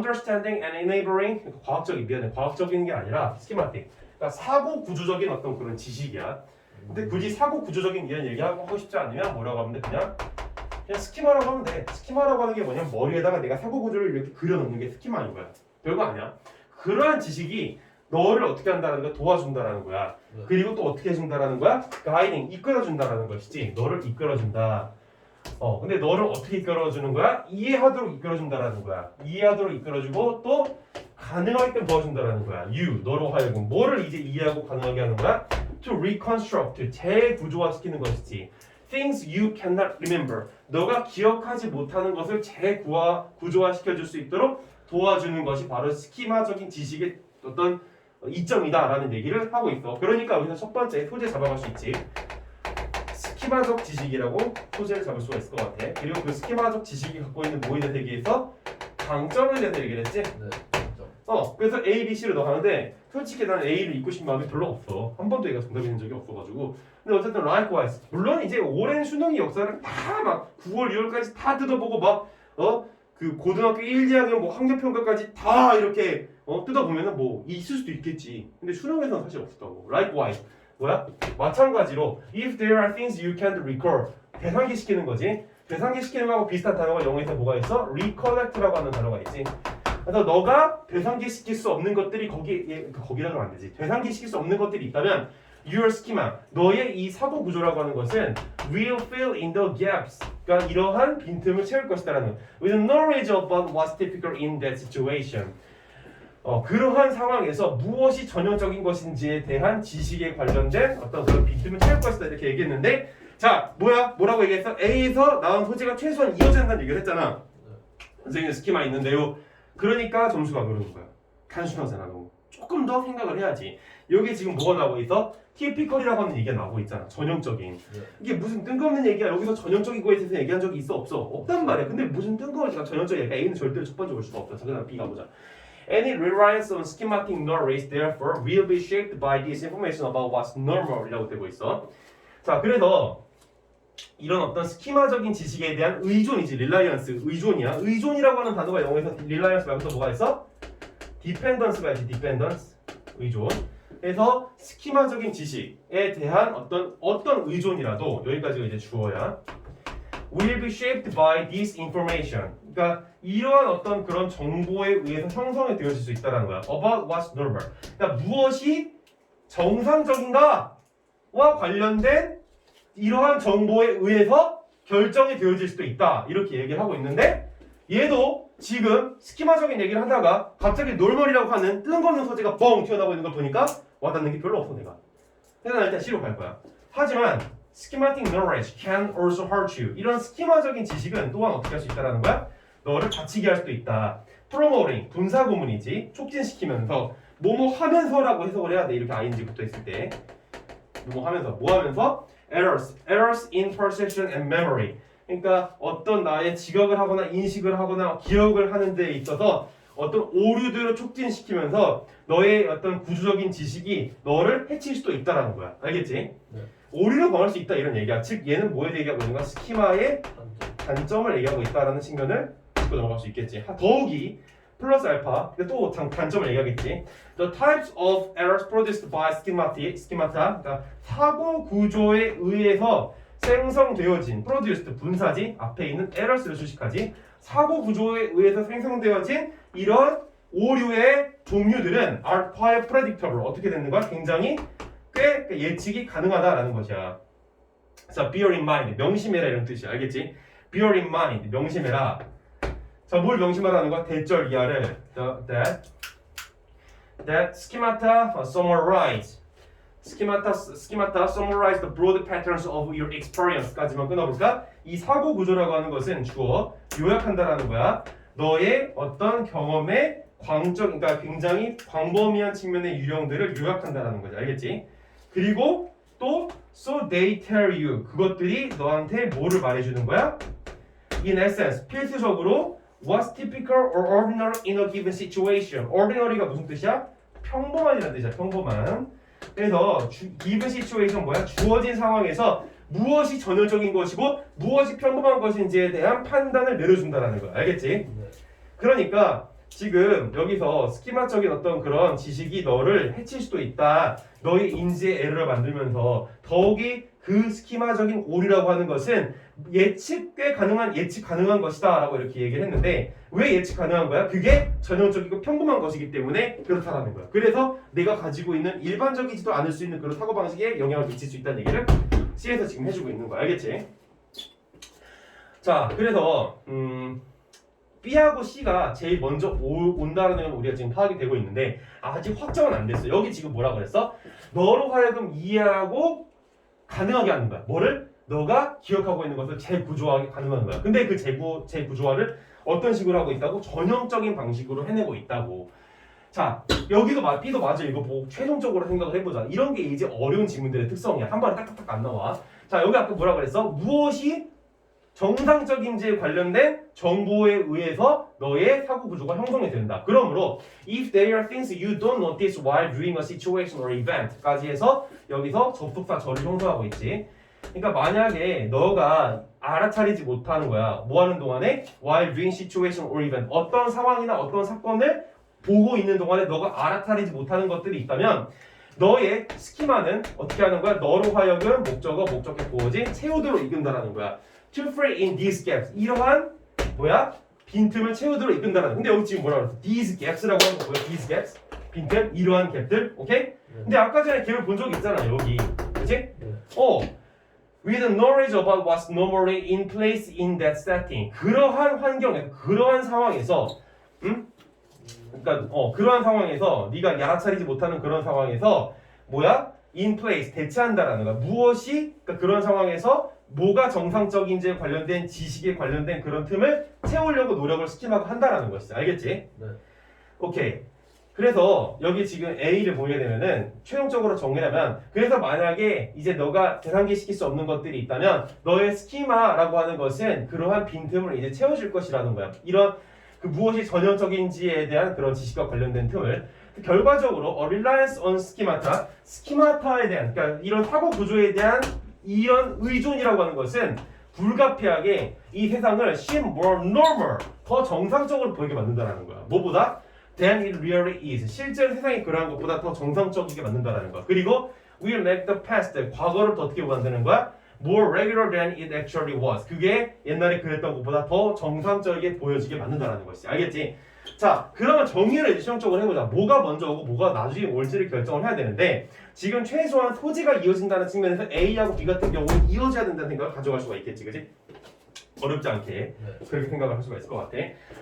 understanding and enabling 과학적인 게 아니라 schematic. 그러니까 사고 구조적인 어떤 그런 지식이야. 근데 굳이 사고 구조적인 이런 얘기하고 싶지 않으면 뭐라고 하면 돼? 그냥 스키마라고 하면 돼. 스키마라고 하는 게 뭐냐면 머리에다가 내가 사고 구조를 이렇게 그려놓는 게 스키마인 거야. 별거 아니야. 그러한 지식이 너를 어떻게 한다는 거 도와준다라는 거야. 그리고 또 어떻게 해준다라는 거야? 가이딩, 이끌어준다라는 것이지. 너를 이끌어준다. 근데 너를 어떻게 이끌어주는 거야? 이해하도록 이끌어준다라는 거야. 이해하도록 이끌어주고 또 가능하게끔 도와준다라는 거야. 너로 하여금 뭐를 이제 이해하고 가능하게 하는 거야? To reconstruct, 재구조화시키는 것이지. Things you cannot remember. 너가 기억하지 못하는 것을 재구조화시켜줄 수 있도록 도와주는 것이 바로 스키마적인 지식의 어떤 이점이다라는 얘기를 하고 있어. 그러니까 여기서 첫 번째 소재 잡아갈 수 있지. 스키마적 지식이라고 소재를 잡을 수가 있을 것 같아. 그리고 그 스키마적 지식이 갖고 있는 모의에 대해서 강점에 대해서 얘기를 했지. 네. 그래서 A, B, C를 너 하는데 솔직히 나는 A를 읽고 싶은 마음이 별로 없어. 한 번도 얘가 정답이 된 적이 없어가지고. 근데 어쨌든 likewise. 물론 이제 오랜 수능의 역사를 다 막 9월, 6월까지 다 뜯어보고 막 그 고등학교 1, 2학년 뭐 학력평가까지 다 이렇게 뜯어보면은 뭐 있을 수도 있겠지. 근데 수능에서는 사실 없었다고. likewise. 뭐야? 마찬가지로 if there are things you can't recall. 대상기시키는 거지. 대상기시키는 거하고 비슷한 단어가 영어에서 뭐가 있어? recollect라고 하는 단어가 있지. 그래서 너가 대상기시킬 수 없는 것들이 거기라고 하면 안 되지. 대상기시킬 수 없는 것들이 있다면 your schema, 너의 이 사고 구조라고 하는 것은 will fill in the gaps. 그러니까 이러한 빈틈을 채울 것이다라는 with knowledge about what's typical in that situation. 그러한 상황에서 무엇이 전형적인 것인지에 대한 지식에 관련된 어떤 그런 빈틈을 채울 것이다 이렇게 얘기했는데 자 뭐라고 얘기했어? A에서 나온 소재가 최소한 이어져야 한다는 얘기를 했잖아. 선생님 스키마 있는데요. 그러니까 점수가 그러는 거야. 단순하잖아 너무. 조금 더 생각을 해야지. 여기 지금 뭐가 나오고 있어? 티피컬이라고 하는 얘기가 나오고 있잖아. 전형적인. 이게 무슨 뜬금없는 얘기야. 여기서 전형적인 거에 대해서 얘기한 적이 있어? 없어? 없단 말이야. 근데 무슨 뜬금없이 전형적인 얘기야. A는 절대로 첫 번째 올 수가 없다. 자, 그다음 B 가보자. Any reliance on schematic knowledge therefore will be shaped by this information about what's normal 이라고 되고 있어. 자, 그래서 이런 어떤 스키마적인 지식에 대한 의존이지. reliance, 의존이야. 의존이라고 하는 단어가 영어에서 reliance 말고 또 뭐가 있어? dependence가 있지. dependence, 의존. 그래서 스키마적인 지식에 대한 어떤 의존이라도 여기까지가 이제 주어야. will be shaped by this information. 그러니까 이러한 어떤 그런 정보에 의해서 형성이 되어질 수 있다는 거야. About what's normal. 그러니까 무엇이 정상적인가와 관련된 이러한 정보에 의해서 결정이 되어질 수도 있다. 이렇게 얘기를 하고 있는데 얘도 지금 스키마적인 얘기를 하다가 갑자기 놀멀이라고 하는 뜬금없는 소재가 뻥 튀어나오고 있는 걸 보니까 와닿는 게 별로 없어 내가. 그래서 난 일단 C로 갈 거야. 하지만 schematic knowledge can also hurt you. 이런 스키마적인 지식은 또한 어떻게 할 수 있다는 거야? 너를 다치게 할 수도 있다. promoting, 분사구문이지. 촉진시키면서 뭐뭐 하면서라고 해석을 해야 돼. 이렇게 ing 붙어 있을 때. 뭐뭐 하면서. 뭐 하면서? errors in perception and memory. 그러니까 어떤 나의 지각을 하거나 인식을 하거나 기억을 하는 데 있어서 어떤 오류들을 촉진시키면서 너의 어떤 구조적인 지식이 너를 해칠 수도 있다라는 거야. 알겠지? 네. 오류를 범할 수 있다 이런 얘기야. 즉 얘는 뭐에 대해 얘기하고 있는 거야? 스키마의 단점을 얘기하고 있다라는 측면을 짚고 넘어갈 수 있겠지. 더욱이 플러스 알파 또 단점을 얘기하겠지. The types of errors produced by schemata 그러니까 사고 구조에 의해서 생성되어진 produced 분사지 앞에 있는 errors를 수식하지. 사고 구조에 의해서 생성되어진 이런 오류의 종류들은 are quite predictable. 어떻게 되는 거야? 굉장히 꽤 예측이 가능하다라는 것이야. 자, bear in mind, 명심해라 이런 뜻이야. 알겠지? bear in mind, 명심해라. 자, 뭘 명심하라는 거야? 대절 이하를 that schemata summarize the broad patterns of your experience까지만 끊어볼까? 이 사고 구조라고 하는 것은 주어 요약한다라는 거야. 너의 어떤 경험의 그러니까 굉장히 광범위한 측면의 유형들을 요약한다라는 거지. 알겠지? 그리고 또 so they tell you 그것들이 너한테 뭐를 말해주는 거야? In essence 필수적으로 what's typical or ordinary in a given situation. ordinary가 무슨 뜻이야? 평범한이라는 뜻이야. 평범한. 그래서 given situation 뭐야? 주어진 상황에서 무엇이 전형적인 것이고 무엇이 평범한 것인지에 대한 판단을 내려준다라는 거야. 알겠지? 네. 그러니까 지금 여기서 스키마적인 어떤 그런 지식이 너를 해칠 수도 있다. 너의 인지의 에러를 만들면서 더욱이 그 스키마적인 오류라고 하는 것은 예측 가능한 것이다 라고 이렇게 얘기를 했는데 왜 예측 가능한 거야? 그게 전형적이고 평범한 것이기 때문에 그렇다라는 거야. 그래서 내가 가지고 있는 일반적이지도 않을 수 있는 그런 사고방식에 영향을 미칠 수 있다는 얘기를 C에서 지금 해주고 있는 거야. 알겠지? 자, 그래서 B하고 C가 제일 먼저 온다는 건 우리가 지금 파악이 되고 있는데 아직 확정은 안 됐어. 여기 지금 뭐라 그랬어? 너로 하여금 이해하고 가능하게 하는 거야. 뭐를? 너가 기억하고 있는 것을 재구조하게 가능한 거야. 근데 그 재구조화를 어떤 식으로 하고 있다고? 전형적인 방식으로 해내고 있다고. 자, 여기도 B도 맞아. 이거 보고 최종적으로 생각을 해보자. 이런 게 이제 어려운 지문들의 특성이야. 한 번에 딱딱딱 안 나와. 자, 여기 아까 뭐라 그랬어? 무엇이 정상적인지에 관련된 정보에 의해서 너의 사고 구조가 형성이 된다. 그러므로 if there are things you don't notice while viewing a situation or event까지 해서 여기서 접속사 절을 형성하고 있지. 그러니까 만약에 너가 알아차리지 못하는 거야. 뭐 하는 동안에 while viewing situation or event 어떤 상황이나 어떤 사건을 보고 있는 동안에 너가 알아차리지 못하는 것들이 있다면 너의 스키마는 어떻게 하는 거야? 너로 하여금 목적어, 목적격, 보어지 채우도록 이끈다라는 거야. To fill in these gaps. 이러한 뭐야? 빈틈을 채우도록 이끈다라는. 근데 여기 지금 뭐라 그랬어? These gaps라고 하는 거 뭐야? These gaps. 빈틈, 이러한 갭들. 오케이? 근데 아까 전에 갭을 본 적이 있잖아. 여기. 그치? With knowledge about what's normally in place in that setting. 그러한 환경에, 그러한 상황에서, 그러니까 그러한 상황에서 네가 알아차리지 못하는 그런 상황에서 뭐야? In place 대체한다라는 거야. 무엇이 그러니까 그런 상황에서 뭐가 정상적인지에 관련된 지식에 관련된 그런 틈을 채우려고 노력을 스키마가 한다라는 것이지. 알겠지? 네. 오케이. 그래서 여기 지금 A를 보게 되면은 최종적으로 정리하면 그래서 만약에 이제 너가 계산기시킬 수 없는 것들이 있다면 너의 스키마라고 하는 것은 그러한 빈틈을 이제 채워줄 것이라는 거야. 이런 그 무엇이 전형적인지에 대한 그런 지식과 관련된 틈을 결과적으로 reliance on schemata, 스키마타에 대한 그러니까 이런 사고 구조에 대한 이런 의존이라고 하는 것은 불가피하게 이 세상을 seem more normal, 더 정상적으로 보이게 만든다는 거야. 뭐보다? than it really is. 실제로 세상이 그러한 것보다 더 정상적이게 만든다는 거야. 그리고 will make the past, 과거를 더 어떻게 만드는 거야? more regular than it actually was. 그게 옛날에 그랬던 것보다 더 정상적이게 보여지게 만든다는 것이지. 알겠지? 자, 그러면 정의를 이제 실용적으로 해보자. 뭐가 먼저 오고 뭐가 나중에 올지를 결정을 해야 되는데 지금 최소한 소지가 이어진다는 측면에서 A하고 B 같은 경우는 이어져야 된다는 생각을 가져갈 수가 있겠지, 그지? 어렵지 않게 그렇게 생각을 할 수가 있을 것 같아.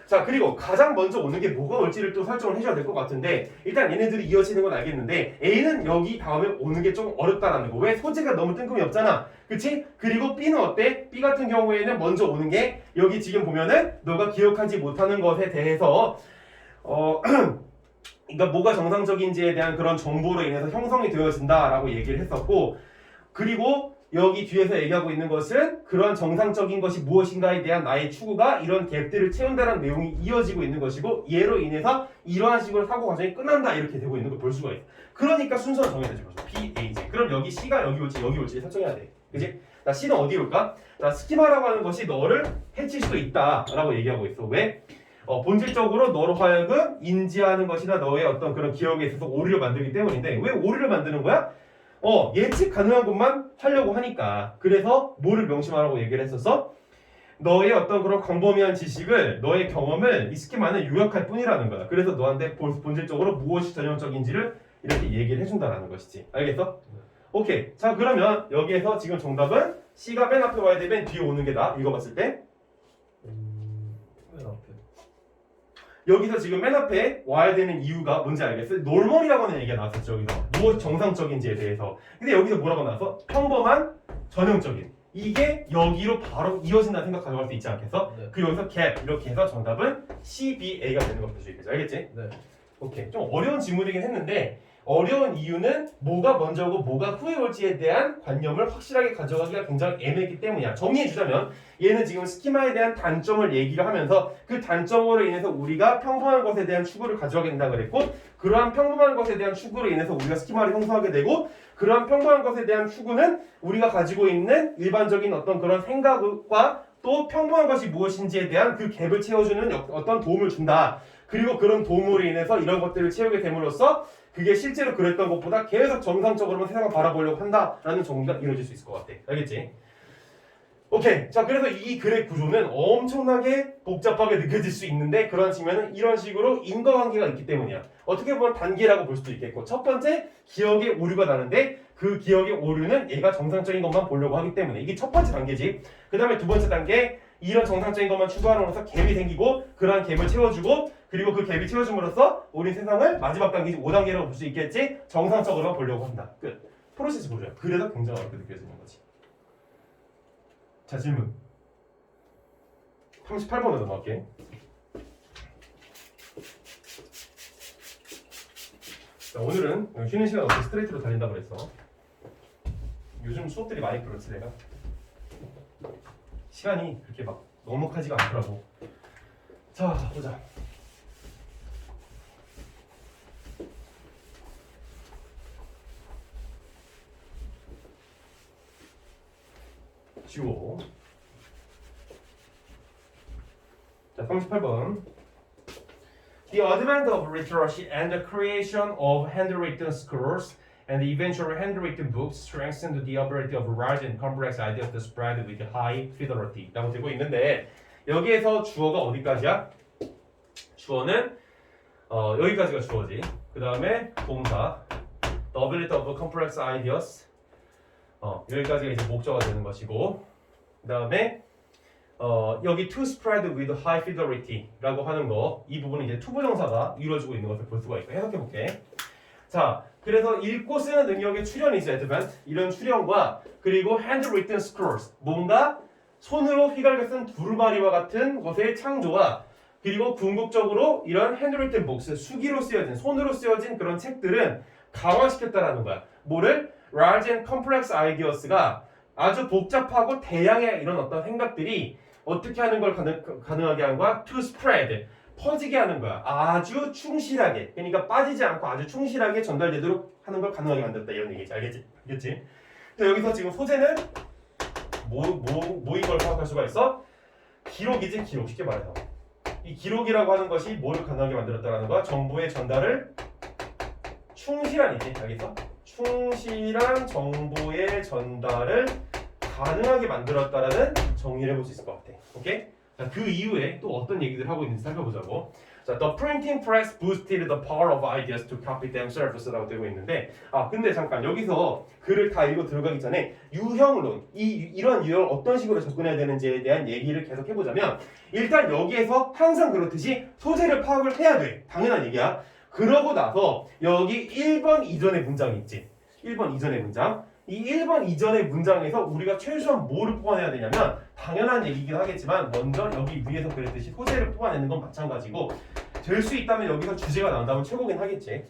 자, 그리고 가장 먼저 오는 게 뭐가 올지를 또 설정을 해줘야 될 것 같은데 일단 얘네들이 이어지는 건 알겠는데 A는 여기 다음에 오는 게 좀 어렵다라는 거. 왜? 소지가 너무 뜬금이 없잖아. 그치? 그리고 B는 어때? B 같은 경우에는 먼저 오는 게 여기 지금 보면은 너가 기억하지 못하는 것에 대해서 그러니까 뭐가 정상적인지에 대한 그런 정보로 인해서 형성이 되어진다라고 얘기를 했었고 그리고 여기 뒤에서 얘기하고 있는 것은 그러한 정상적인 것이 무엇인가에 대한 나의 추구가 이런 갭들을 채운다는 내용이 이어지고 있는 것이고 얘로 인해서 이러한 식으로 사고 과정이 끝난다 이렇게 되고 있는 걸 볼 수가 있어. 그러니까 순서를 정해야 되죠. B, A, J. 그럼 여기 C가 여기 올지 설정해야 돼. 그지? 자, C는 어디 올까? 자, 스키마라고 하는 것이 너를 해칠 수도 있다라고 얘기하고 있어. 왜? 본질적으로 너로 하여금 인지하는 것이나 너의 어떤 그런 기억에 있어서 오류를 만들기 때문인데 왜 오류를 만드는 거야? 예측 가능한 것만 하려고 하니까. 그래서 뭐를 명심하라고 얘기를 했었어? 너의 어떤 그런 광범위한 지식을, 너의 경험을 이 스키마는 요약할 뿐이라는 거야. 그래서 너한테 본질적으로 무엇이 전형적인지를 이렇게 얘기를 해준다라는 것이지. 알겠어? 오케이. 자, 그러면 여기에서 지금 정답은 C가 맨 앞에 와야 돼, 맨 뒤에 오는 게 나. 읽어봤을 때. 맨 앞에. 여기서 지금 맨 앞에 와야 되는 이유가 뭔지 알겠어요? 노멀이라고 하는 얘기가 나왔었죠. 여기서 무엇 정상적인지에 대해서. 근데 여기서 뭐라고 나왔어? 평범한, 전형적인. 이게 여기로 바로 이어진다는 생각 가져갈 수 있지 않겠어? 네. 그 여기서 gap 이렇게 해서 정답은 C, B, A가 되는 것볼 수 있겠죠. 알겠지? 네. 오케이. 좀 어려운 지문이긴 했는데 어려운 이유는 뭐가 먼저 오고 뭐가 후에 올지에 대한 관념을 확실하게 가져가기가 굉장히 애매하기 때문이야. 정리해주자면 얘는 지금 스키마에 대한 단점을 얘기를 하면서 그 단점으로 인해서 우리가 평범한 것에 대한 추구를 가져가게 된다 그랬고 그러한 평범한 것에 대한 추구로 인해서 우리가 스키마를 형성하게 되고 그러한 평범한 것에 대한 추구는 우리가 가지고 있는 일반적인 어떤 그런 생각과 또 평범한 것이 무엇인지에 대한 그 갭을 채워주는 어떤 도움을 준다. 그리고 그런 도움으로 인해서 이런 것들을 채우게 됨으로써 그게 실제로 그랬던 것보다 계속 정상적으로만 세상을 바라보려고 한다라는 정리가 이루어질 수 있을 것 같아. 알겠지? 오케이. 자, 그래서 이 글의 구조는 엄청나게 복잡하게 느껴질 수 있는데 그런 측면은 이런 식으로 인과관계가 있기 때문이야. 어떻게 보면 단계라고 볼 수도 있겠고 첫 번째, 기억에 오류가 나는데 그 기억의 오류는 얘가 정상적인 것만 보려고 하기 때문에 이게 첫 번째 단계지. 그 다음에 두 번째 단계, 이런 정상적인 것만 추구함으로써 갭이 생기고 그러한 갭을 채워주고 그리고 그 갭이 채워줌으로써 우리 세상을 마지막 단계지 5단계라고 볼 수 있겠지. 정상적으로만 보려고 한다. 끝. 프로세스 보조야. 그래서 굉장히 어렵게 느껴지는 거지. 자, 질문 38번으로 넘어갈게. 자, 오늘은 쉬는 시간 없이 스트레이트로 달린다고 그랬어. 요즘 수업들이 많이 그렇지 내가 시간이 그렇게 막 넉넉하지가 않더라고. 자, 보자. 지워. 자, 38번. The advent of literacy and the creation of handwritten scrolls and the eventual handwritten books strengthened the ability of large and complex ideas to spread with high fidelity 라고 되고 있는데 여기에서 주어가 어디까지야? 주어는 여기까지가 주어지. 그 다음에 동사 the ability of complex ideas 여기까지가 이제 목적어가 되는 것이고 그 다음에 여기 to spread with high fidelity 라고 하는 거 이 부분은 이제 투부정사가 이루어지고 있는 것을 볼 수가 있고 해석해 볼게. 자, 그래서 읽고 쓰는 능력의 출현이죠. advent 이런 출현과 그리고 handwritten scrolls 뭔가 손으로 휘갈겨 쓴 두루마리와 같은 것의 창조와 그리고 궁극적으로 이런 handwritten books 수기로 쓰여진 손으로 쓰여진 그런 책들은 강화시켰다라는 거야. 뭐를? large and complex ideas가 아주 복잡하고 대량의 이런 어떤 생각들이 어떻게 하는 걸 가능하게 한 거야? to spread 퍼지게 하는 거야. 아주 충실하게 그러니까 빠지지 않고 아주 충실하게 전달되도록 하는 걸 가능하게 만들었다 이런 얘기지. 알겠지? 알겠지? 그래서 여기서 지금 소재는 뭐인 걸 파악할 수가 있어? 기록이지. 기록. 쉽게 말해서 이 기록이라고 하는 것이 뭐를 가능하게 만들었다라는 거야? 정보의 전달을 충실한이지. 알겠어? 충실한 정보의 전달을 가능하게 만들었다라는 정리를 해볼 수 있을 것 같아. 오케이? 자, 그 이후에 또 어떤 얘기들 하고 있는지 살펴보자고. 자, the printing press boosted the power of ideas to copy themselves라고 되고 있는데, 근데 잠깐 여기서 글을 다 읽어 들어가기 전에 유형론, 이런 유형을 어떤 식으로 접근해야 되는지에 대한 얘기를 계속 해보자면, 일단 여기에서 항상 그렇듯이 소재를 파악을 해야 돼. 당연한 얘기야. 그러고 나서 여기 1번 이전의 문장이 있지. 1번 이전의 문장. 이 1번 이전의 문장에서 우리가 최소한 뭐를 뽑아내야 되냐면 당연한 얘기긴 하겠지만 먼저 여기 위에서 그랬듯이 소재를 뽑아내는 건 마찬가지고 될 수 있다면 여기서 주제가 나온다면 최고긴 하겠지.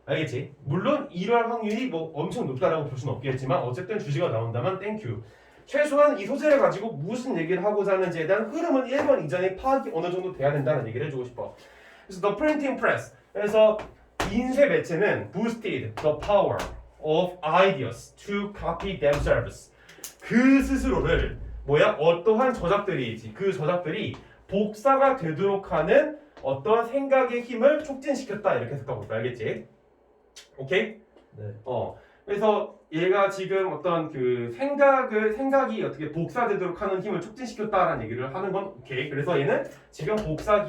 알겠지? 물론 이러할 확률이 뭐 엄청 높다라고 볼 수는 없겠지만 어쨌든 주제가 나온다면 땡큐. 최소한 이 소재를 가지고 무슨 얘기를 하고자 하는지에 대한 흐름은 1번 이전에 파악이 어느 정도 돼야 된다는 얘기를 해주고 싶어. 그래서 the printing press 그래서 인쇄 매체는 boosted the power of ideas to copy themselves. 그 스스로를 어떠한 저작들이 있지. 그 저작들이 복사가 되도록 하는 어떤 생각의 힘을 촉진시켰다 이렇게 해석하고 있다. 알겠지? 오케이? 네. 그래서 얘가 지금 어떤 그 생각이 어떻게 복사되도록 하는 힘을 촉진시켰다라는 얘기를 하는 건 오케이. 그래서 얘는 지금 복사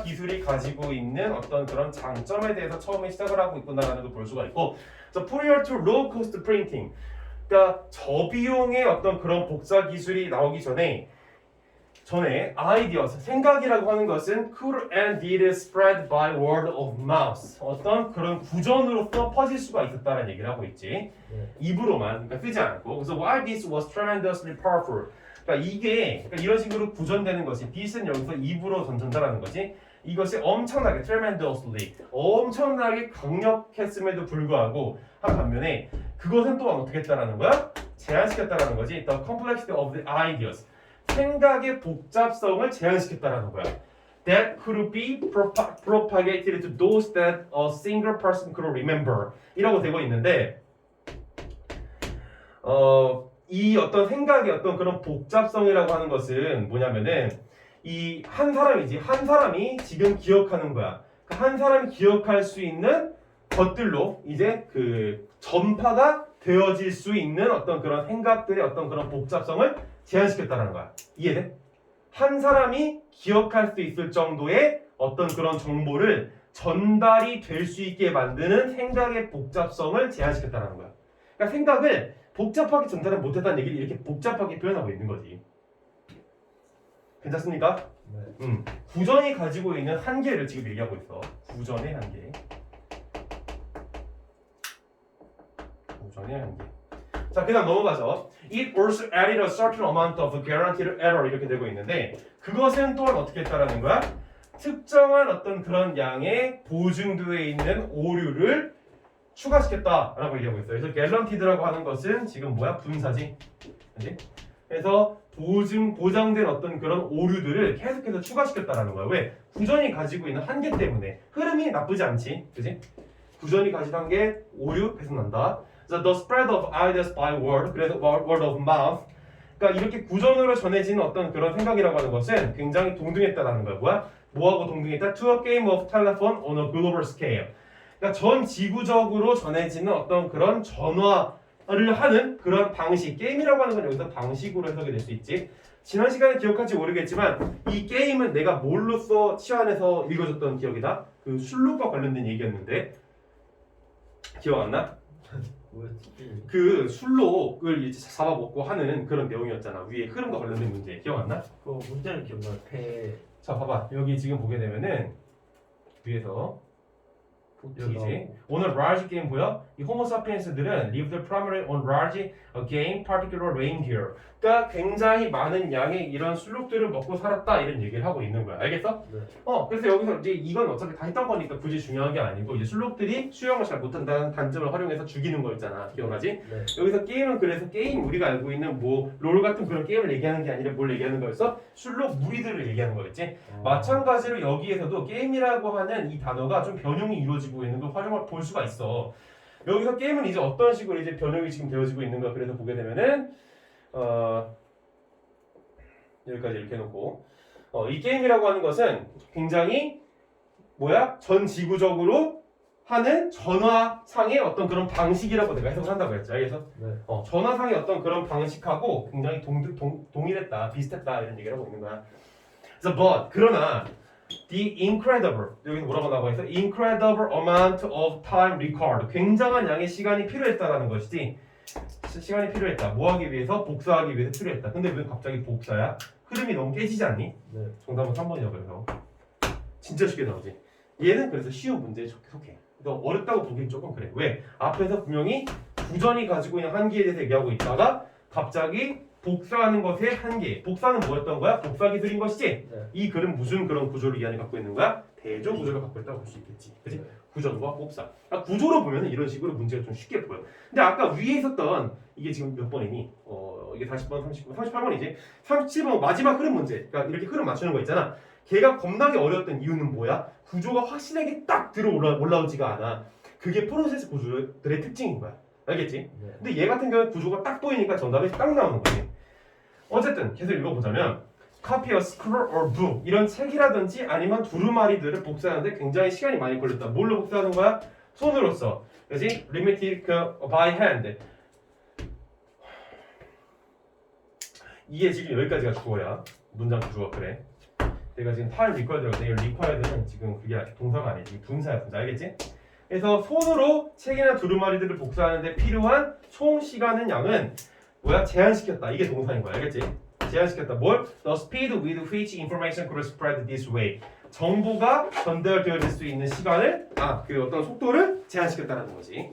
기술이 가지고 있는 어떤 그런 장점에 대해서 처음에 시작을 하고 있구나라는 걸 볼 수가 있고, so prior to low cost printing, 그러니까 저비용의 어떤 그런 복사 기술이 나오기 전에 ideas, 생각이라고 하는 것은 could and did spread by word of mouth. 어떤 그런 구전으로서 퍼질 수가 있었다는 얘기를 하고 있지. 네. 입으로만, 그러니까 쓰지 않고. 그래서 while this was tremendously powerful. 그러니까 이게 이런 식으로 구전되는 것이 this는 여기서 입으로 전전다라는 거지. 이것이 엄청나게 tremendously, 엄청나게 강력했음에도 불구하고 한 반면에 그것은 또한 어떻게 했다라는 거야? 제한시켰다라는 거지. The complexity of the ideas. 생각의 복잡성을 제한시켰다라는 거야. That could be propagated to those that a single person could remember. 이라고 되고 있는데, 이 어떤 생각의 어떤 그런 복잡성이라고 하는 것은 뭐냐면은 이 한 사람이지 한 사람이 지금 기억하는 거야. 그 한 사람이 기억할 수 있는 것들로 이제 그 전파가 되어질 수 있는 어떤 그런 생각들의 어떤 그런 복잡성을 제한시켰다는 거야. 이해돼? 한 사람이 기억할 수 있을 정도의 어떤 그런 정보를 전달이 될 수 있게 만드는 생각의 복잡성을 제한시켰다는 거야. 그러니까 생각을 복잡하게 전달을 못했다는 얘기를 이렇게 복잡하게 표현하고 있는 거지. 괜찮습니까? 네. 구전이 가지고 있는 한계를 지금 얘기하고 있어. 구전의 한계. 구전의 한계. 자, 그다음 넘어가죠. It also added a certain amount of guaranteed error 이렇게 되고 있는데 그것은 또한 어떻게 했다라는 거야? 특정한 어떤 그런 양의 보증되어 있는 오류를 추가시켰다라고 얘기하고 있어요. 그래서 guaranteed라고 하는 것은 지금 뭐야? 분사지. 그지? 그래서 보장된 어떤 그런 오류들을 계속해서 추가시켰다라는 거야. 왜? 구전이 가지고 있는 한계 때문에. 흐름이 나쁘지 않지. 그지? 구전이 가지고 한계 오류 배선난다. The spread of ideas by word, 그래서 word of mouth. 그러니까 이렇게 구전으로 전해지는 어떤 그런 생각이라고 하는 것은 굉장히 동등했다라는 거야. 뭐야? 뭐하고 동등했다? To a game of telephone on a global scale. 그러니까 전 지구적으로 전해지는 어떤 그런 전화를 하는 그런 방식. 게임이라고 하는 건 여기서 방식으로 해석이 될 수 있지. 지난 시간에 기억할지 모르겠지만 이 게임은 내가 뭘로써 치환해서 읽어줬던 기억이다. 그 술록과 관련된 얘기였는데 기억 안 나? 뭐였지? 그 술록을 이제 잡아먹고 하는 그런 내용이었잖아. 위에 흐름과 관련된 문제 기억 안 나? 그거 문제는 기억나. 자 봐봐 여기 지금 보게 되면은 위에서 여기지. 오늘 large game 보여? 이 호모 사피엔스들은 lived primarily on large game, particular reindeer. 그러니까 굉장히 많은 양의 이런 술록들을 먹고 살았다 이런 얘기를 하고 있는 거야. 알겠어? 네. 그래서 여기서 이제 이건 어차피 다 했던 거니까 굳이 중요한 게 아니고 이제 술록들이 수영을 잘 못한다는 단점을 활용해서 죽이는 거였잖아. 기억나지? 네. 여기서 게임은 그래서 게임 우리가 알고 있는 뭐 롤 같은 그런 게임을 얘기하는 게 아니라 뭘 얘기하는 거였어? 술록 무리들을 얘기하는 거였지. 마찬가지로 여기에서도 게임이라고 하는 이 단어가 좀 변형이 이루어지고 있는 걸 활용을 볼 수가 있어. 여기서 게임은 이제 어떤 식으로 이제 변형이 지금 되어지고 있는가 그래서 보게 되면은 여기까지 이렇게 해놓고 이 게임이라고 하는 것은 굉장히 뭐야? 전 지구적으로 하는 전화상의 어떤 그런 방식이라고 내가 해석을 한다고 했지. 알겠어? 네. 전화상의 어떤 그런 방식하고 굉장히 동일했다, 비슷했다 이런 얘기를 하고 있는 거야. 그래서 but 그러나 the incredible 여기서 뭐라고 나와 있어? incredible amount of time required 굉장한 양의 시간이 필요했다라는 것이지. 시간이 필요했다. 뭐 하기 위해서? 복사하기 위해서 필요했다. 근데 왜 갑자기 복사야? 흐름이 너무 깨지지 않니? 네. 정답은 3번이야. 그래서 진짜 쉽게 나오지. 얘는 그래서 쉬운 문제에 속해. 너 어렵다고 보기엔 조금 그래. 왜? 앞에서 분명히 구전이 가지고 있는 한계에 대해서 얘기하고 있다가 갑자기 복사하는 것의 한계. 복사는 뭐였던 거야? 복사 기술인 것이지. 네. 이 글은 무슨 그런 구조를 이 안에 갖고 있는 거야? 대조 구조를 갖고 있다고 볼 수 있겠지. 그치? 네. 구전과 복사. 그러니까 구조로 보면 이런 식으로 문제가 좀 쉽게 보여. 근데 아까 위에 있었던 이게 지금 몇 번이니? 이게 40번, 30번, 38번이지. 37번 마지막 흐름 문제. 그러니까 이렇게 흐름 맞추는 거 있잖아. 걔가 겁나게 어려웠던 이유는 뭐야? 구조가 확실하게 딱 올라오지가 않아. 그게 프로세스 구조들의 특징인 거야. 알겠지? 네. 근데 얘 같은 경우는 구조가 딱 보이니까 정답이 딱 나오는 거지. 어쨌든 계속 읽어보자면 copy a scroll or book 이런 책이라든지 아니면 두루마리들을 복사하는데 굉장히 시간이 많이 걸렸다. 뭘로 복사하는 거야? 손으로써. 그지? limited by hand. 이게 지금 여기까지가 주어야. 문장 구조가 그래. 내가 지금 time required라고 했는데 이 required는 지금 그게 동사가 아니지. 분사야 분사. 알겠지? 그래서 손으로 책이나 두루마리들을 복사하는데 필요한 총 시간은 양은 뭐야? 제한시켰다. 이게 동사인 거야. 알겠지? 제한시켰다. 뭘? The speed with which information could spread this way. 정보가 전달되어질 수 있는 시간을 그 어떤 속도를 제한시켰다는 거지.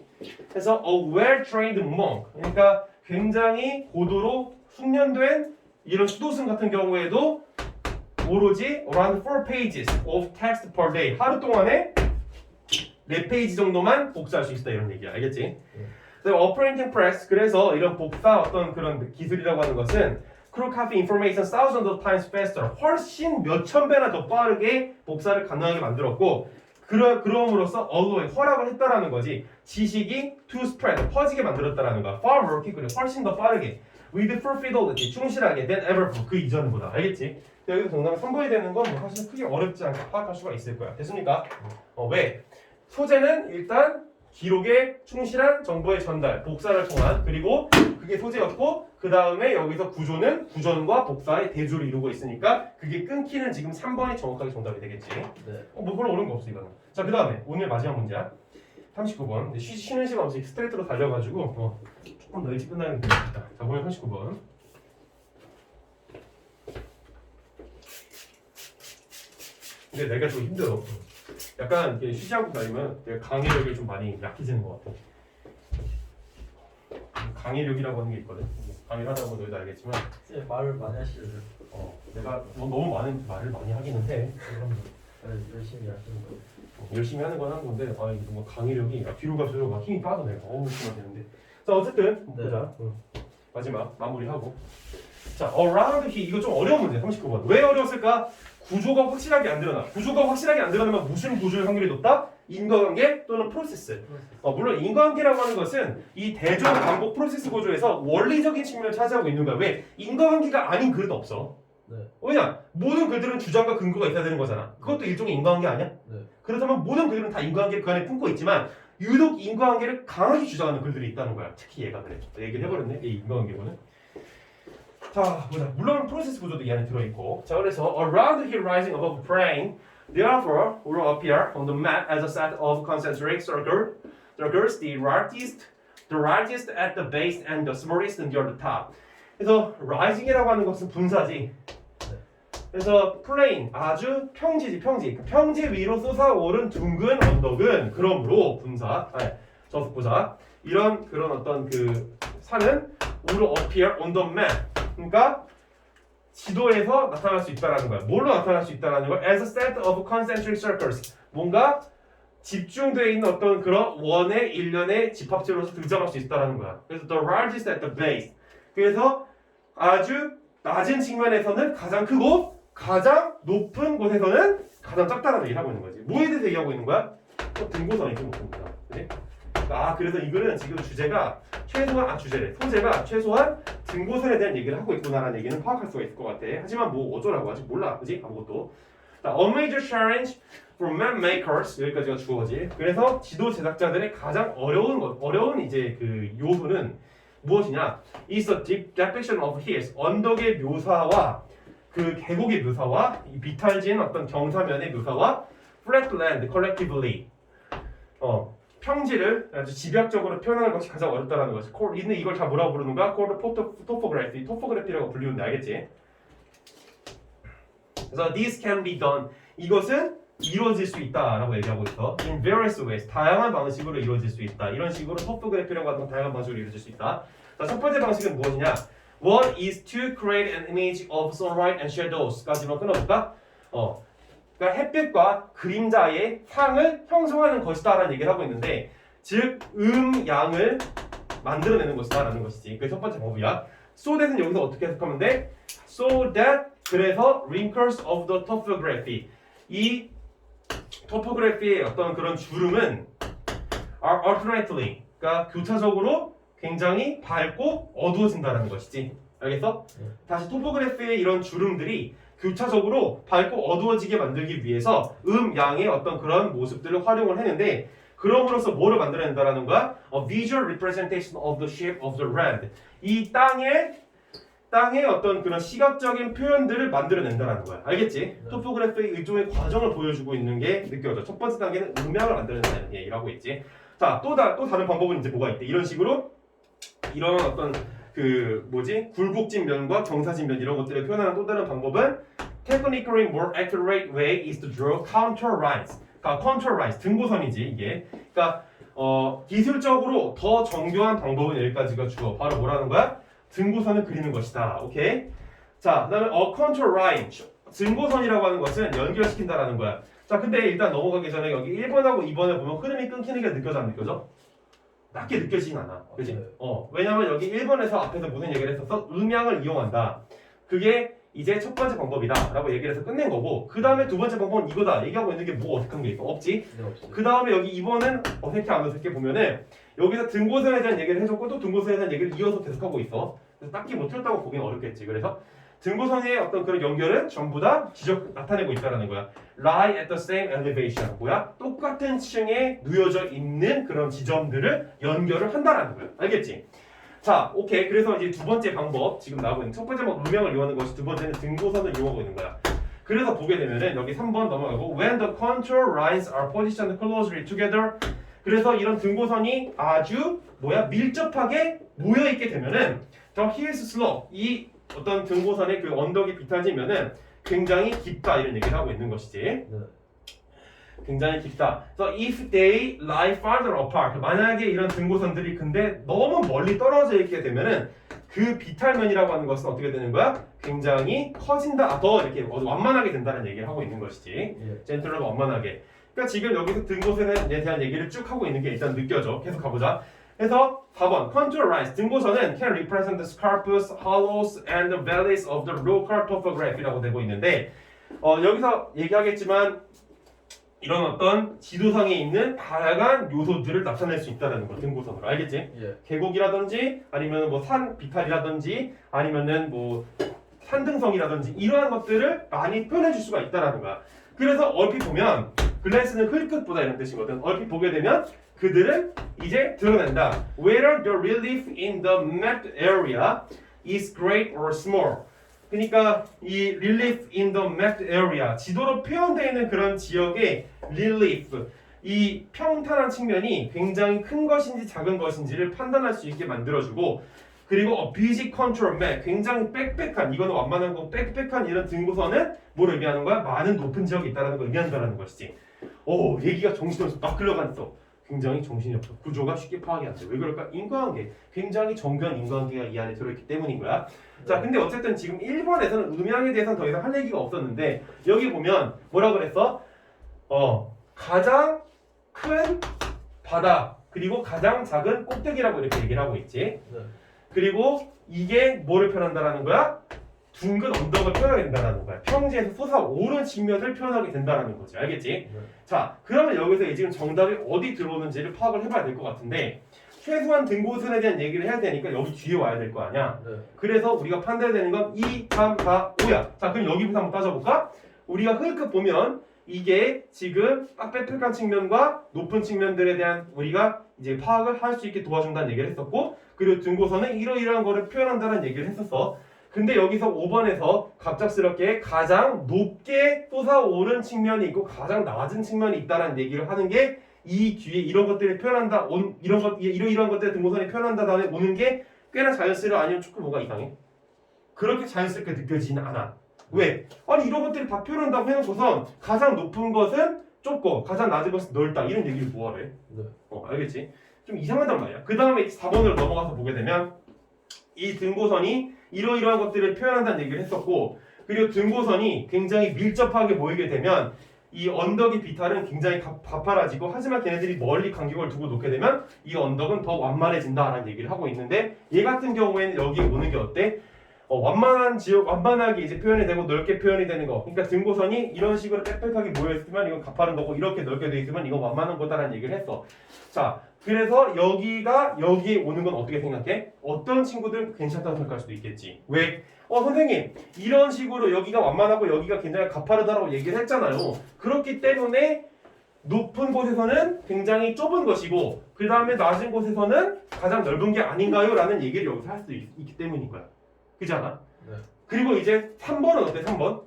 그래서 a well-trained monk. 그러니까 굉장히 고도로 숙련된 이런 수도승 같은 경우에도 오로지 around 4 pages of text per day. 하루 동안에 4페이지 정도만 복사할 수 있다 이런 얘기야. 알겠지? Operating press. 그래서 이런 복사 어떤 그런 기술이라고 하는 것은 could copy information thousands of times faster. 훨씬 몇천 배나 더 빠르게 복사를 가능하게 만들었고 그럼으로써 allow 허락을 했다라는 거지. 지식이 to spread 퍼지게 만들었다라는 거야. far more quickly 훨씬 더 빠르게. with full fidelity 충실하게 than ever before 그 이전보다 알겠지? 여기서 정답은 3번이 되는 건 뭐 사실 크게 어렵지 않게 파악할 수가 있을 거야. 됐습니까? 왜? 소재는 일단 기록에 충실한 정보의 전달, 복사를 통한 그리고 그게 소재였고 그 다음에 여기서 구조는 구전과 복사의 대조를 이루고 있으니까 그게 끊기는 지금 3번이 정확하게 정답이 되겠지. 네. 뭐 별로 어려운 거 없어 이거는. 자, 그 다음에 오늘 마지막 문제야. 39번. 쉬는 시간 없이 스트레이트로 달려가지고 조금 더 일찍 끝나는 되겠다. 자, 보면 39번. 근데 내가 좀 힘들어. 약간 이렇게 쉬지 않고 다니면 내가 강의력이 좀 많이 약해지는 것 같아. 강의력이라고 하는 게 있거든. 강의를 하다 보면 너희도 알겠지만 쌤 말을 많이 하시죠. 내가 너무 많은 말을 많이 하기는 해. 열심히 하시는 거예요. 열심히 하는 건 하는 건데 이거 뭐 강의력이 뒤로 갈수록 막 힘이 빠져 내가 심하게 되는데. 자, 어쨌든 네. 보자. 마지막 마무리하고. 자, around here 이거 좀 어려운 문제 39번. 왜 어려웠을까? 구조가 확실하게 안 드러나. 구조가 확실하게 안 드러나면 무슨 구조의 확률이 높다? 인과관계 또는 프로세스. 물론 인과관계라고 하는 것은 이 대조 반복 프로세스 구조에서 원리적인 측면을 차지하고 있는 거야. 왜? 인과관계가 아닌 글은 없어. 네. 왜냐? 모든 글들은 주장과 근거가 있어야 되는 거잖아. 그것도 일종의 인과관계 아니야? 네. 그렇다면 모든 글들은 다 인과관계를 그 안에 품고 있지만 유독 인과관계를 강하게 주장하는 글들이 있다는 거야. 특히 얘가 그래. 얘기를 해버렸네. 이 인과관계고는. 자, 보자. 물론 프로세스 구조도 이 안에 들어있고. 자, 그래서 around here rising above praying, therefore will appear on the map as a set of concentric circles, the largest at the base and the smallest near the top. 그래서 rising이라고 하는 것은 분사지. 그래서 플레인 아주 평지지 평지. 평지 위로 솟아오른 둥근 언덕은 그러므로 분사. 저서 보자. 이런 그런 어떤 그 산은 will appear on the map. 그러니까 지도에서 나타날 수 있다라는 거야. 뭘로 나타날 수 있다라는 거야? As a set of concentric circles. 뭔가 집중되어 있는 어떤 그런 원의 일련의 집합체로서 등장할 수 있다라는 거야. 그래서 the largest at the base. 그래서 아주 낮은 측면에서는 가장 크고 가장 높은 곳에서는 가장 작다라는 얘기를 하고 있는 거지. 뭐에 대해서 얘기하고 있는 거야? 등고선이 좀 높은 거야. 그래? 그래서 이거는 지금 주제가 최소한 소재가 최소한 등고선에 대한 얘기를 하고 있구나라는 얘기는 파악할 수가 있을 것 같아. 하지만 뭐 어쩌라고 아직 몰라, 그지? 아무것도. 자, a major challenge for map makers 여기까지가 주어지. 그래서 지도 제작자들의 가장 어려운 이제 그 요소는 무엇이냐? is the depiction of hills 언덕의 묘사와 그 계곡의 묘사와 이 비탈진 어떤 경사면의 묘사와 flatland collectively 평지를 아주 집약적으로 표현하는 것이 가장 어렵다라는 것이. 이걸 다 뭐라고 부르는가? topography, 토포그래피라고 불리는데 알겠지? 그래서 this can be done. 이것은 이루어질 수 있다라고 얘기하고 있어. in various ways, 다양한 방식으로 이루어질 수 있다. 이런 식으로 토포그래피라고 하는 다양한 방식으로 이루어질 수 있다. 자, 첫 번째 방식은 무엇이냐? One is to create an image of sunlight and shadows까지만 끊어볼까? 그러니까 햇빛과 그림자의 상을 형성하는 것이다라는 얘기를 하고 있는데, 즉 양을 만들어내는 것이다라는 것이지. 그게 첫 번째 방법이야. So that은 여기서 어떻게 해석하면 돼? So that 그래서 wrinkles of the topography 이 topography의 어떤 그런 주름은 are alternately 그러니까 교차적으로 굉장히 밝고 어두워진다는 것이지. 알겠어? 다시 topography의 이런 주름들이 교차적으로 밝고 어두워지게 만들기 위해서 양의 어떤 그런 모습들을 활용을 했는데, 그럼으로써 뭐를 만들어낸다라는 거야? A visual representation of the shape of the land. 이 땅의 어떤 그런 시각적인 표현들을 만들어낸다라는 거야. 알겠지? 토포그래피의 일종의 과정을 보여주고 있는 게 느껴져. 첫 번째 단계는 음향을 만들어낸다는 얘기를 하고 있지. 자, 또 다른 방법은 이제 뭐가 있대? 이런 식으로 이런 어떤 굴곡진 면과 경사진 면 이런 것들을 표현하는 또 다른 방법은 technically more accurate way is to draw contour lines. 그러니까 contour lines 등고선이지 이게. 그러니까 기술적으로 더 정교한 방법은 여기까지가 주어. 바로 뭐라는 거야? 등고선을 그리는 것이다. 오케이? 자, 그다음에 a contour line. 등고선이라고 하는 것은 연결시킨다라는 거야. 자, 근데 일단 넘어가기 전에 여기 1번하고 2번에 보면 흐름이 끊기는 게 느껴져 안 느껴져? 낮게 느껴지진 않아. 그치? 왜냐면 여기 1번에서 앞에서 무슨 얘기를 했었어? 음향을 이용한다. 그게 이제 첫 번째 방법이다 라고 얘기를 해서 끝낸 거고, 그 다음에 두 번째 방법은 이거다 얘기하고 있는 게 뭐 어색한 게 있어? 없지? 네, 없어요. 그 다음에 여기 2번은 어색해 안 어색해 보면은 여기서 등고선에 대한 얘기를 해줬고 또 등고선에 대한 얘기를 이어서 계속하고 있어. 그래서 딱히 뭐 틀렸다고 보기는 어렵겠지. 그래서 등고선의 어떤 그런 연결은 전부 다 나타내고 있다는 거야. Lie at the same elevation. 뭐야? 똑같은 층에 누여져 있는 그런 지점들을 연결을 한다라는 거야. 알겠지? 자, 오케이. 그래서 이제 두 번째 방법 지금 나오고 있는 첫 번째 방법 음영을 이용하는 것이 두 번째는 등고선을 이용하고 있는 거야. 그래서 보게 되면은 여기 3번 넘어가고 When the contour lines are positioned closely together. 그래서 이런 등고선이 아주 밀접하게 모여 있게 되면은 the hills slope 이 어떤 등고선의 그 언덕이 비탈지면은 굉장히 깊다 이런 얘기를 하고 있는 것이지. 네. 굉장히 깊다. So if they lie farther apart, 만약에 이런 등고선들이 근데 너무 멀리 떨어져 있게 되면은 그 비탈면이라고 하는 것은 어떻게 되는 거야? 굉장히 커진다. 더 이렇게 완만하게 된다는 얘기를 하고 있는 것이지. 예. 젠틀하고 완만하게. 그러니까 지금 여기서 등고선에 대한 얘기를 쭉 하고 있는 게 일단 느껴져. 계속 가보자. 그래서 4번 contour lines 등고선은 can represent the scarps, hollows, and the valleys of the local topograph이라고 되고 있는데 여기서 얘기하겠지만 이런 어떤 지도상에 있는 다양한 요소들을 나타낼 수 있다는 거 등고선으로 알겠지? 예. 계곡이라든지 아니면 뭐 산 비탈이라든지 아니면은 뭐 산등성이라든지 이러한 것들을 많이 표현해 줄 수가 있다는 거야. 그래서 얼핏 보면 글래스는 흘끗보다 이런 뜻이거든. 얼핏 보게 되면 그들은 이제 드러낸다. Whether the relief in the mapped area is great or small. 그러니까 이 relief in the mapped area 지도로 표현되어 있는 그런 지역의 relief 이 평탄한 측면이 굉장히 큰 것인지 작은 것인지를 판단할 수 있게 만들어주고 그리고 busy contour map 굉장히 빽빽한 이거는 완만한 거 빽빽한 이런 등고선은 뭘 의미하는 거야? 많은 높은 지역이 있다는 걸 의미한다는 것이지. 오 얘기가 정신없어 막 흘러갔어. 굉장히 정신이 없어. 구조가 쉽게 파악이 안 돼. 왜 그럴까? 인과관계. 굉장히 정교한 인과관계가 이 안에 들어있기 때문인 거야. 자, 근데 어쨌든 지금 1번에서는 음양에 대해서는 더 이상 할 얘기가 없었는데 여기 보면 뭐라 그랬어? 가장 큰 바다 그리고 가장 작은 꼭대기라고 이렇게 얘기를 하고 있지. 네. 그리고 이게 뭐를 표현한다라는 거야? 둥근 언덕을 표현하게 된다는 거야. 평지에서 솟아오른 측면을 표현하게 된다는 거지. 알겠지? 네. 자, 그러면 여기서 지금 정답이 어디 들어오는지를 파악을 해봐야 될 것 같은데 최소한 등고선에 대한 얘기를 해야 되니까 여기 뒤에 와야 될 거 아니야. 네. 그래서 우리가 판단해야 되는 건 2, 3, 4, 5야. 자, 그럼 여기부터 한번 따져볼까? 우리가 흘끗 보면 이게 지금 빽빽한 측면과 높은 측면들에 대한 우리가 이제 파악을 할 수 있게 도와준다는 얘기를 했었고 그리고 등고선은 이러이러한 거를 표현한다는 얘기를 했었어. 근데 여기서 5번에서 갑작스럽게 가장 높게 솟아오른 측면이 있고 가장 낮은 측면이 있다는 얘기를 하는 게 이 뒤에 이런 것들을 표현한다 이러이러한 것들을 등고선이 표현한다 다음에 오는 게 꽤나 자연스러워 아니면 조금 뭐가 이상해? 그렇게 자연스럽게 느껴지지는 않아. 왜? 아니 이런 것들을 다 표현한다고 해놓고선 가장 높은 것은 좁고 가장 낮은 것은 넓다 이런 얘기를 뭐하래? 네. 알겠지? 좀 이상하단 말이야. 그 다음에 4번으로 넘어가서 보게 되면 이 등고선이 이러이러한 것들을 표현한다는 얘기를 했었고 그리고 등고선이 굉장히 밀접하게 모이게 되면 이 언덕의 비탈은 굉장히 가파라지고 하지만 걔네들이 멀리 간격을 두고 놓게 되면 이 언덕은 더 완만해진다라는 얘기를 하고 있는데 얘 같은 경우에는 여기 오는 게 어때? 완만한 지역, 완만하게 이제 표현이 되고 넓게 표현이 되는 거. 그러니까 등고선이 이런 식으로 빽빽하게 모여있으면 이건 가파른 거고 이렇게 넓게 돼 있으면 이건 완만한 거다라는 얘기를 했어. 자, 그래서 여기에 오는 건 어떻게 생각해? 어떤 친구들은 괜찮다고 생각할 수도 있겠지. 왜? 선생님 이런 식으로 여기가 완만하고 여기가 굉장히 가파르다라고 얘기를 했잖아요. 그렇기 때문에 높은 곳에서는 굉장히 좁은 것이고 그 다음에 낮은 곳에서는 가장 넓은 게 아닌가요? 라는 얘기를 여기서 할 수 있기 때문인 거야. 그렇지 않아? 네. 그리고 이제 3번은 어때? 3번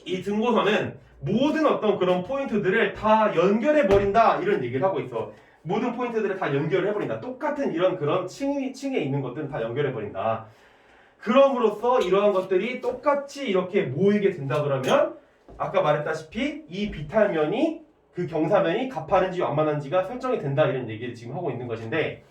이 등고선은 모든 어떤 그런 포인트들을 다 연결해버린다 이런 얘기를 하고 있어. 모든 포인트들을 다 연결해버린다. 똑같은 이런 그런 층에 있는 것들은 다 연결해버린다. 그럼으로써 이러한 것들이 똑같이 이렇게 모이게 된다 그러면 아까 말했다시피 이 비탈면이 그 경사면이 가파른지 완만한지가 설정이 된다 이런 얘기를 지금 하고 있는 것인데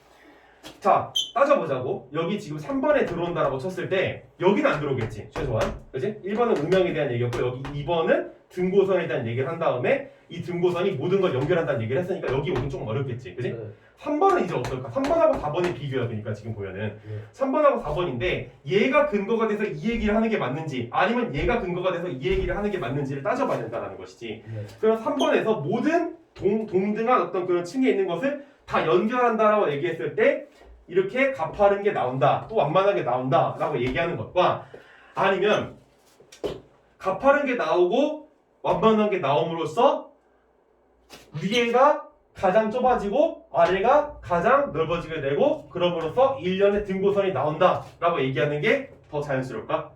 자 따져보자고. 여기 지금 3번에 들어온다라고 쳤을 때 여기는 안 들어오겠지 최소한. 그치? 1번은 음영에 대한 얘기였고 여기 2번은 등고선에 대한 얘기를 한 다음에 이 등고선이 모든 걸 연결한다는 얘기를 했으니까 여기 오긴 좀 어렵겠지. 그치? 네. 3번은 이제 어떨까? 3번하고 4번의 비교야. 그러니까 지금 보면은 네. 3번하고 4번인데 얘가 근거가 돼서 이 얘기를 하는 게 맞는지 아니면 얘가 근거가 돼서 이 얘기를 하는 게 맞는지를 따져봐야 된다는 것이지. 네. 그럼 3번에서 모든 동등한 어떤 그런 층에 있는 것을 다 연결한다라고 얘기했을 때 이렇게 가파른 게 나온다, 또 완만하게 나온다 라고 얘기하는 것과 아니면 가파른 게 나오고 완만한 게 나옴으로써 위에가 가장 좁아지고 아래가 가장 넓어지게 되고 그럼으로써 일련의 등고선이 나온다 라고 얘기하는 게 더 자연스러울까?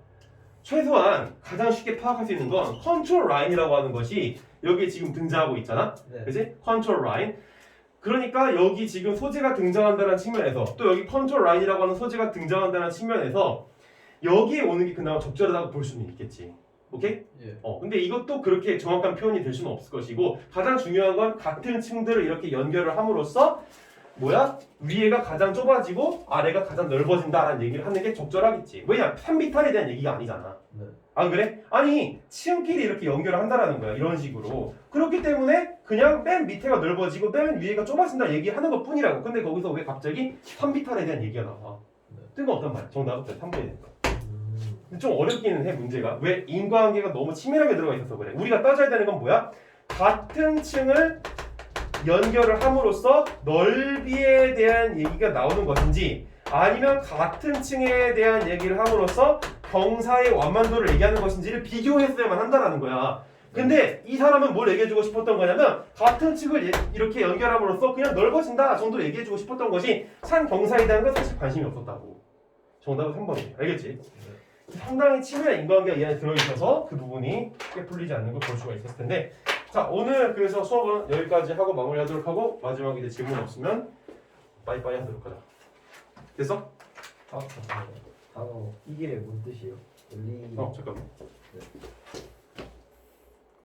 최소한 가장 쉽게 파악할 수 있는 건 컨트롤 라인이라고 하는 것이 여기 지금 등장하고 있잖아. 네. 그지? 컨트롤 라인. 그러니까 여기 지금 소재가 등장한다는 측면에서 또 여기 컨트롤 라인이라고 하는 소재가 등장한다는 측면에서 여기에 오는 게 그나마 적절하다고 볼 수는 있겠지. 오케이? 예. 근데 이것도 그렇게 정확한 표현이 될 수는 없을 것이고 가장 중요한 건 같은 층들을 이렇게 연결을 함으로써 뭐야? 위에가 가장 좁아지고 아래가 가장 넓어진다라는 얘기를 하는 게 적절하겠지. 왜냐? 산비탈에 대한 얘기가 아니잖아. 네. 안 그래? 아니 층끼리 이렇게 연결을 한다라는 거야. 이런 식으로. 그렇기 때문에 그냥 맨 밑에가 넓어지고 맨 위에가 좁아진다 얘기하는 것 뿐이라고. 근데 거기서 왜 갑자기 산비탈에 대한 얘기가 나와? 네. 뜬금없단 말이야. 정답은 3번이 된다. 근데 좀 어렵기는 해 문제가. 왜? 인과관계가 너무 치밀하게 들어가 있어서 그래. 우리가 따져야 되는 건 뭐야? 같은 층을 연결을 함으로써 넓이에 대한 얘기가 나오는 것인지 아니면 같은 층에 대한 얘기를 함으로써 경사의 완만도를 얘기하는 것인지를 비교했어야만 한다는 거야. 근데 이 사람은 뭘 얘기해주고 싶었던 거냐면 같은 층을 이렇게 연결함으로써 그냥 넓어진다 정도 얘기해주고 싶었던 것이 산 경사에 대한 건 사실 관심이 없었다고. 정답은 3번이에요. 알겠지? 상당히 치밀한 인과관계가 이 안에 들어있어서 그 부분이 쉽게 풀리지 않는 걸 볼 수가 있었을 텐데 자 오늘 그래서 수업은 여기까지 하고 마무리하도록 하고 마지막에 이제 질문 없으면 빠이빠이 하도록 하자. 됐어? 아, 잠깐만요. 단어 이 길에 뭔 뜻이에요? 원리. 잠깐만. 네.